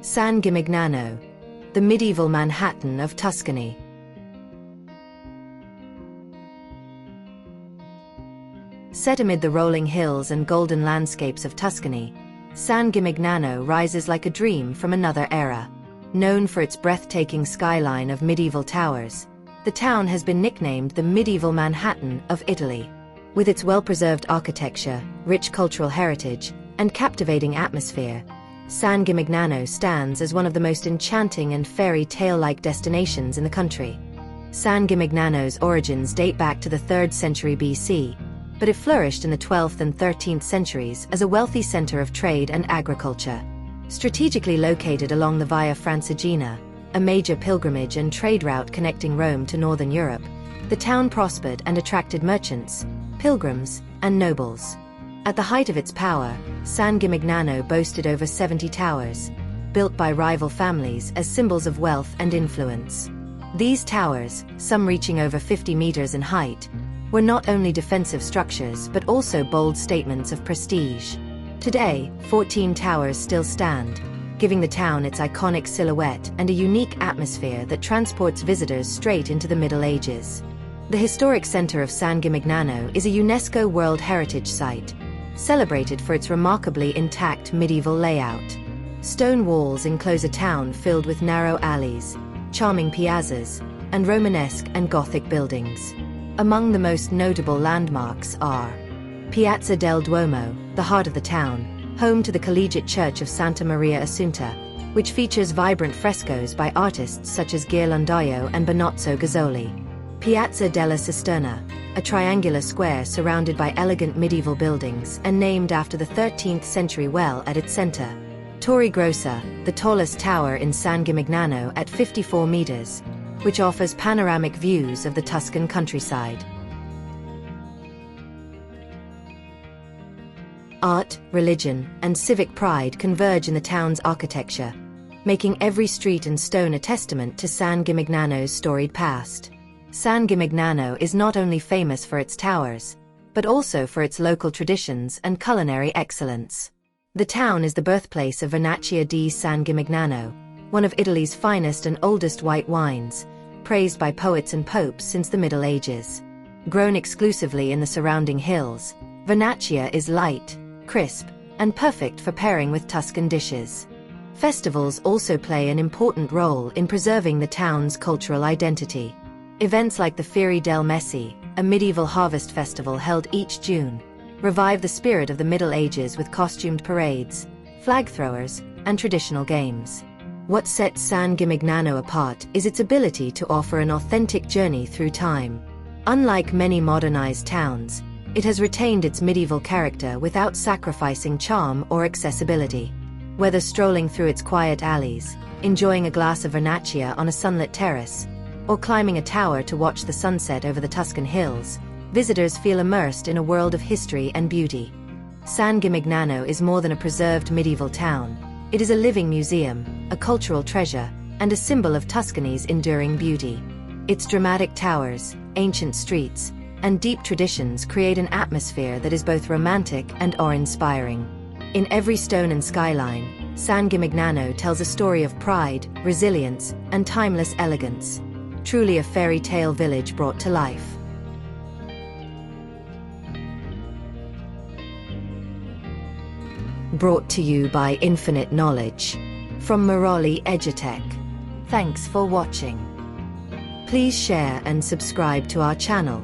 San Gimignano, the medieval Manhattan of Tuscany. Set amid the rolling hills and golden landscapes of Tuscany, San Gimignano rises like a dream from another era. Known for its breathtaking skyline of medieval towers, the town has been nicknamed the medieval Manhattan of Italy. With its well-preserved architecture, rich cultural heritage, and captivating atmosphere, San Gimignano stands as one of the most enchanting and fairy tale-like destinations in the country. San Gimignano's origins date back to the 3rd century BC, but it flourished in the 12th and 13th centuries as a wealthy center of trade and agriculture. Strategically located along the Via Francigena, a major pilgrimage and trade route connecting Rome to northern Europe, the town prospered and attracted merchants, pilgrims, and nobles. At the height of its power, San Gimignano boasted over 70 towers, built by rival families as symbols of wealth and influence. These towers, some reaching over 50 meters in height, were not only defensive structures but also bold statements of prestige. Today, 14 towers still stand, giving the town its iconic silhouette and a unique atmosphere that transports visitors straight into the Middle Ages. The historic center of San Gimignano is a UNESCO World Heritage Site, celebrated for its remarkably intact medieval layout. Stone walls enclose a town filled with narrow alleys, charming piazzas, and Romanesque and Gothic buildings. Among the most notable landmarks are Piazza del Duomo, the heart of the town, home to the Collegiate Church of Santa Maria Assunta, which features vibrant frescoes by artists such as Ghirlandaio and Benozzo Gozzoli. Piazza della Cisterna, a triangular square surrounded by elegant medieval buildings and named after the 13th century well at its center. Torre Grossa, the tallest tower in San Gimignano at 54 meters, which offers panoramic views of the Tuscan countryside. Art, religion, and civic pride converge in the town's architecture, making every street and stone a testament to San Gimignano's storied past. San Gimignano is not only famous for its towers, but also for its local traditions and culinary excellence. The town is the birthplace of Vernaccia di San Gimignano, one of Italy's finest and oldest white wines, praised by poets and popes since the Middle Ages. Grown exclusively in the surrounding hills, Vernaccia is light, crisp, and perfect for pairing with Tuscan dishes. Festivals also play an important role in preserving the town's cultural identity. Events like the Fiere del Mese, a medieval harvest festival held each June, revive the spirit of the Middle Ages with costumed parades, flag throwers, and traditional games. What sets San Gimignano apart is its ability to offer an authentic journey through time. Unlike many modernized towns, it has retained its medieval character without sacrificing charm or accessibility. Whether strolling through its quiet alleys, enjoying a glass of Vernaccia on a sunlit terrace, or climbing a tower to watch the sunset over the Tuscan hills, visitors feel immersed in a world of history and beauty. San Gimignano is more than a preserved medieval town. It is a living museum, a cultural treasure, and a symbol of Tuscany's enduring beauty. Its dramatic towers, ancient streets, and deep traditions create an atmosphere that is both romantic and awe-inspiring. In every stone and skyline, San Gimignano tells a story of pride, resilience, and timeless elegance. Truly a fairy tale village brought to life. Brought to you by Infinite Knowledge from Maroli Edutech. Thanks for watching. Please share and subscribe to our channel.